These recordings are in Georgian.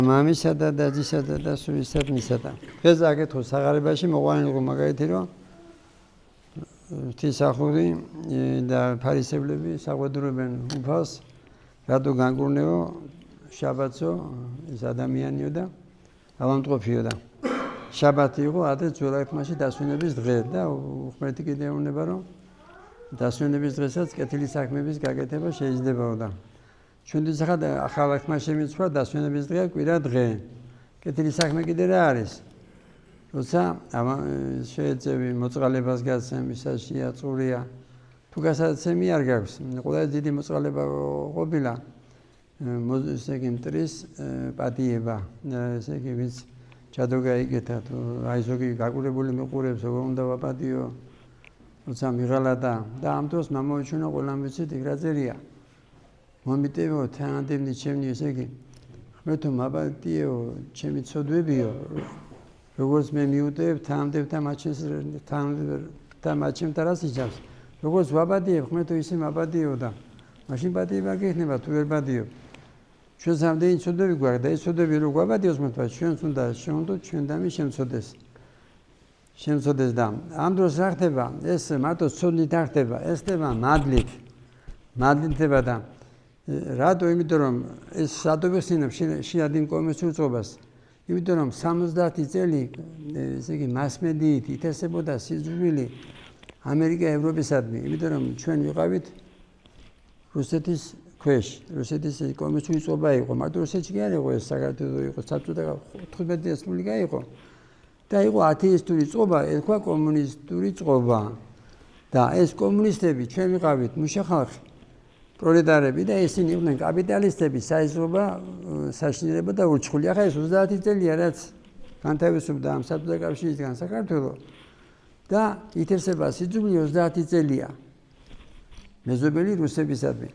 მამისა და დაძისა და დასვისადმისა და დღეს აკეთო საღარიბაში მოყვანილიყო მაგალითი რომ ღვთისახური და ფარისევლები საყვედურებენ უფალს რატო განგურნეო შაბათსო ის ადამიანიო და ავამტყოფიო და შაბათი იყო ადრე ძველაერთმაში დასვენების დღე და უხმეთი კიდე ეუბნება რომ დასვენების დღესაც კეთილი საქმების გაკეთება შეიძლებაო და ჩვენთვის ახალ ათმაში შემიცვა დასვენების დღე კვირა დღე კეთილი საქმე კიდე რა არის როცა შეეძები მოწყალებას გაცემ ისაშია წურია თუ გასაცემი არ გაქვს ყველა დიდი მოწყალება ყოფილა ესე იგი მტრის პატიება ესე იგი ვინც ჩადო გაიგეთა თუ აი ზოგი გაკურებული მიყურებს როგორ უნდა ვაპატიო როცა მიღალა და ამ დროს მამოიჩვენა ყველამ ვიცით იქ რა წერია მომიტევო თანადემნი ჩემნი ესე იგი ხმეთო მაპატიო ჩემი ცოდვებიო როგორც მე მიუტევ თანამდებთა მაჩემთა რას იჯავს როგორც ვაპატიებ ხმეთო ისე მაპატიო და მაშინ პატიება გექნება თუ ვერ პატიო ჩვენ სამდენი ცოდვები გვაქვს და ეს ცოდვები რო გვაპატიოს მოთვა ჩვენს უნდა შევუნდოთ ჩვენ და მის შემცოდეს და ამ დროს რა ხდება ეს მარტო ცოდნით არ ხდება ეს ხდება მადლით ხდება და რატო იმიტომ რომ ეს სადობეხსენებ შეადგენ კომის უწყობას იმიტომ რომ 70 წელი ესე იგი მასმედიით ითესებოდა სიძულვილი ამერიკა ევროპისადმი იმიტომ რომ ჩვენ ვიყავით რუსეთის ქვეშ რუსეთის კომის უწყობა იყო მარტო რუსეთში კი არ იყო ეს საქართველო იყო საბჭოთა 15 რესპუბლიკა იყო და იყო ათეისტური წყობა ერქვა კომუნისტური წყობა და ეს კომუნისტები ჩვენ ვიყავით მუშახალხი პროლეტარები და ესენი იყვნენ კაპიტალისტები საიზრობა საშინელება და ურჩხული ახლა ეს 30 წელია რაც განთავისუფლდა ამ საბჭოთა კავშირისგან საქართველო და ითესება სიძულვილი 30 წელია მეზობელი რუსებისადმი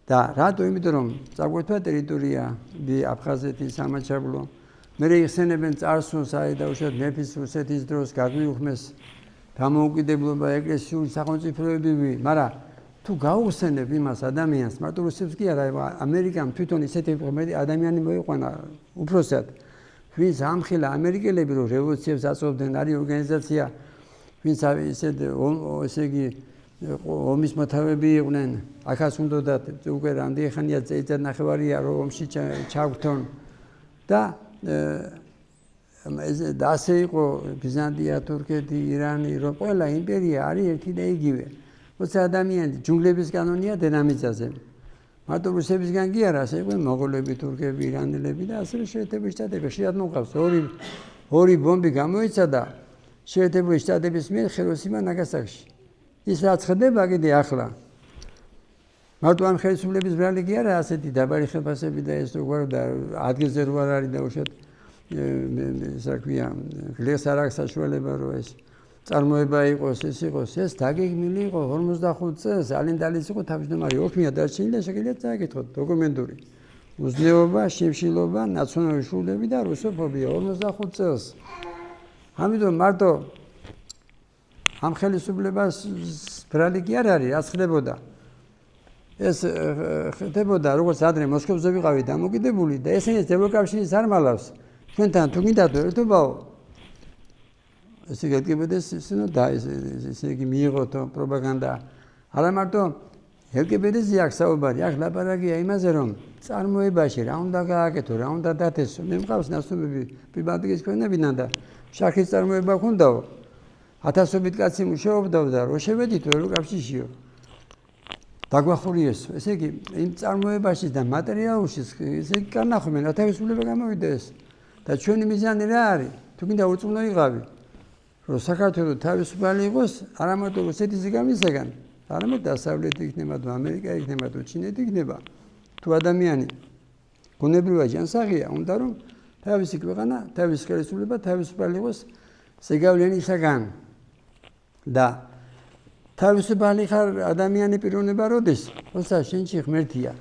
და რატო იმიტომ რომ წაგვეთვა ტერიტორია აფხაზეთი სამაჩაბლო მე იხსენებენ წარსულს აი დაუშვათ მეფის რუსეთის დროს გაგვიუხმეს დამოუკიდებლობა ეკლესიური სახელმწიფოები მაგრამ თუ გაუხსენებ იმას ადამიანს მარტო რუსებს კი არა ამერიკამ თვითონ ისეთი ადამიანი მოიყვანა უფროსად ვინც ამხილა ამერიკელები რომ რევოლუციებს აწვევდნენ არის ორგანიზაცია ვინც ესე იგი ომის მოთავეები იყვნენ ახაც უნდათ უკვე რამდენი ხანია წელიწად ნახევარია რომ ომში ჩაგვთონ და ასე იყო ბიზანტია თურქეთი ირანი რომ ყველა იმპერია არის ერთი და იგივე როცა ადამიანი ჯუნგლების კანონია დედამიწაზე მარტო რუსებისგან კი არა ასე იყვნენ მოგოლები თურქები ირანელები და ასევე შეერთებული შტატები ხშირად მოყავს ორი ბომბი გამოიცადა შეერთებული შტატების მიერ ხიროსიმა ნაგასაკში ის რაც ხდება კიდე ახლა მარტო ამ ხელისუფლების ბრალი კი არა ასეთი დაბალი ხელფასები და ეს როგორ და ადგილზე რო არ არის და უშოთ საქმეა გლეს არ აქვს საშუალება რომ ეს წარმოება იყოს ეს იყოს ეს დაგეგმილი იყო 55 წელს ალენდალის იყო თავმჯდომარე ოფმია დარჩენილი და შეგიძლიათ წააკითხოთ დოკუმენტური უზნეობა შიმშილობა ნაციონალური შულები და რუსოფობია 55 წელს ამიტომ მარტო ამ ხელისუფლებას ბრალი კი არ არის რაც ხდებოდა ეს ხდებოდა როგორც ადრე მოსკოვზე ვიყავით დამოკიდებული და ესენიც ევროკავშირის არ მალავს ჩვენთან თუ გინდათ ერთობაო ესე გეკებოდეს ისინო და ესე იგი მიიღოთო პროპაგანდა არა მარტო ელკებედეზე აქვს საუბარი აქ ლაპარაკია იმაზე რომ წარმოებაში რა უნდა გააკეთო რა უნდა დათესო მე მყავს ნაცნობები პრიბატიკის ქვეყნებიდან და შაქრის წარმოება ქონდაო ათასობით კაცი მუშაობდაო და რო შევედით ევროკავშირშიო დაგვახურიეს ესე იგი იმ წარმოებაში და მატერიალურში ესე იგი განახმენ თავისუფლება გამოვიდა ეს და ჩვენი მიზანი რა არის თუ გინდა ურწმუნო იყავი რომ საქართველო თავისუფალი იყოს არა მარტო რუსეთის გამისაგან არამედ დასავლეთი იქნება თუ ამერიკა იქნება თუ ჩინეთი იქნება თუ ადამიანი გონებრივად ჯანსაღია უნდა რომ თავისი ქვეყანა თავისი ხელისუფლება თავისუფალი იყოს ზეგავლენისაგან და თავისუფალი ხარ ადამიანი პიროვნება როდის როცა შენში ღმერთია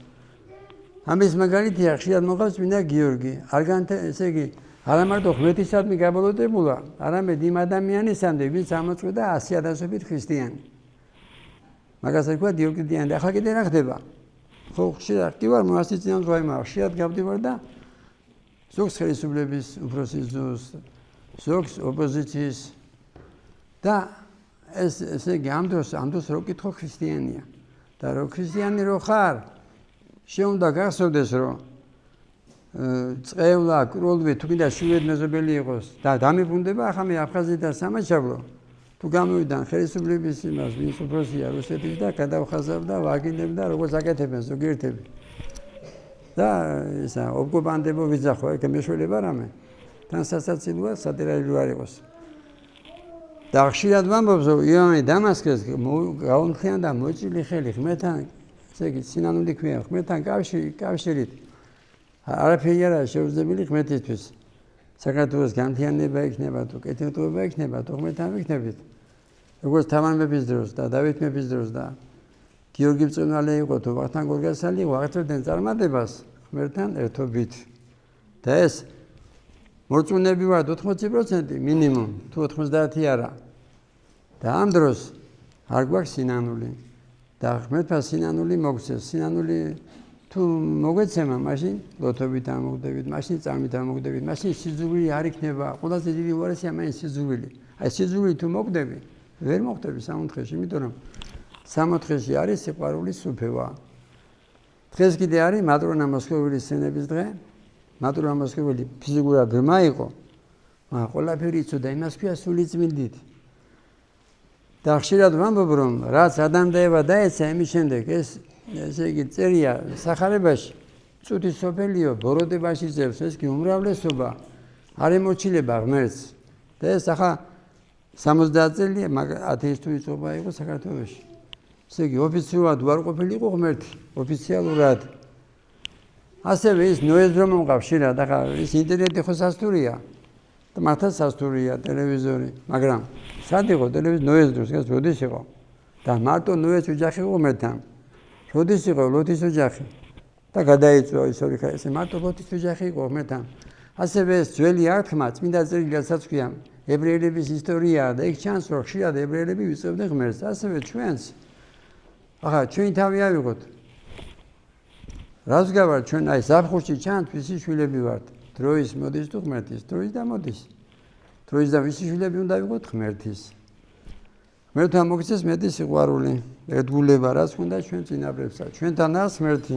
ამის მაგალითია ხშირად მოყავს წმინდა გიორგი ესე იგი არა მარტო ღმერთისადმი გაბოლოტებულა არამედ იმ ადამიანისამდე ვინც ამოწყვეტა 100,000-ობით ქრისტიანი მაგას თქვა დიოკლეტიანი ახლა კიდე რა ხდება ხო ხშირად კი ვარ მონასტრის წინამძღვარი მაგრამ ხშირად გავდივარ და ზოგს ხელისუფლების უფროსის ზუსტ, ზოგს ოპოზიციის და ესე იგი ამ დროს რო კითხო ქრისტიანია და რო ქრისტიანი რო ხარ შეუნდა გახსოვდეს რომ წევლა კროლვი თუ კიდე შვედმეზობელი იყოს და დამიბრუნდება ახლა მე აფხაზეთიდან სამაჩაბლო თუ გამოვიდან ხელისუფლების იმას ვინც უფროსია რუსეთის და გადავხაზავ და ვაგინებ და როგორც აკეთებენ ზოგიერთები და ისა ოკუპანტებო ვიძახო ეგ მეშველება რამე თან სასაცილოა სადერაილო არ იყოს და ხშირად ვამბობს რომ იონი დამასკეს გაუნხიან და მოჭილი ხელი ხმეთან ესე იგი სინანული ქვია ხმეთან კავშირით არაფერი არა შეუძლებელი ხმეთისთვის საქართველოს განთიანება იქნება თუ კეთილდღეობა იქნება თუ ხმეთან ვიქნებით როგორც თამარ მეფის დროს და დავით მეფის დროს და გიორგი ბრძენვალე იყო თუ ვახტანგ გორგასალი იყო აღწევდნენ წარმატებას ხმერთან ერთობით და ეს მორწმუნეები ვართ 80% მინიმუმ თუ 90 არა და ამ დროს არ გვაქვს სინანული და ხმერთთან სინანული მოგცეს სინანული თუ მოგეცემა მაშინ ლოთობით ამოგდებით მაშინ წამით ამოგდებით მაშინ სიძულვილი არ იქნება ყველაზე დიდი უარესია მაინც სიძულვილი აი სიძულვილი თუ მოგდები ვერ მოხდები სამოთხეში იმიტომ რომ სამოთხეში არის სიყვარულის სუფევა დღეს კიდე არის მატრონა მოსკოვილის სცენების დღე მატრონა მოსკოვილი ფიზიკურად ღრმა იყო მაგრამ ყველაფერი იცოდა იმას ქვია სულიწმინდით და ხშირად ვამბობ რომ რაც ადამიანდება დაეცა იმის შემდეგ ესე იგი წერია სახარებაში წუთის სოფელიო ბოროდებაში ძევს ეს კი უმრავლესობა არ ემორჩილება ღმერთს და ეს ახლა 70 წელი ათეისტური წყობა იყო საქართველოში ესე იგი ოფიციალურად უარყოფილი იყო ღმერთი ოფიციალურად ასევე ის ნოეს დრო მომყავს ხშირად ახლა ის ინტერნეტი ხო სასტურია და მართლა სასტურია ტელევიზორი მაგრამ სად იყო ტელევიზორი ნოეს დროს ეს როდის იყო და მარტო ნოეს ოჯახი იყო ღმერთთან როდის იყო ლოთის ოჯახი და გადაიწვა ის ორი ხა ესე მარტო ლოთის ოჯახი იყო ღმერთთან ასევე ეს ძველი არქმა წმინდა წერილსაც ქვია ებრაელების ისტორია და იქ ჩანს რომ ხშირად ებრაელები ვიწევდნენ ღმერთს ასევე ჩვენს ახლა ჩვენი თავი ავიღოთ რას გავარ ჩვენ აი ზაფხულში ჩანს ვისი შვილები ვართ დროის მოდის თუ ღმერთის დროის და მოდის დროის და ვისი შვილები უნდა ვიყოთ ღმერთის ღმერთთან მოგცეს მეტი სიყვარული ერთგულება რაც უნდა ჩვენ წინაპრებსა ჩვენთანაც ღმერთი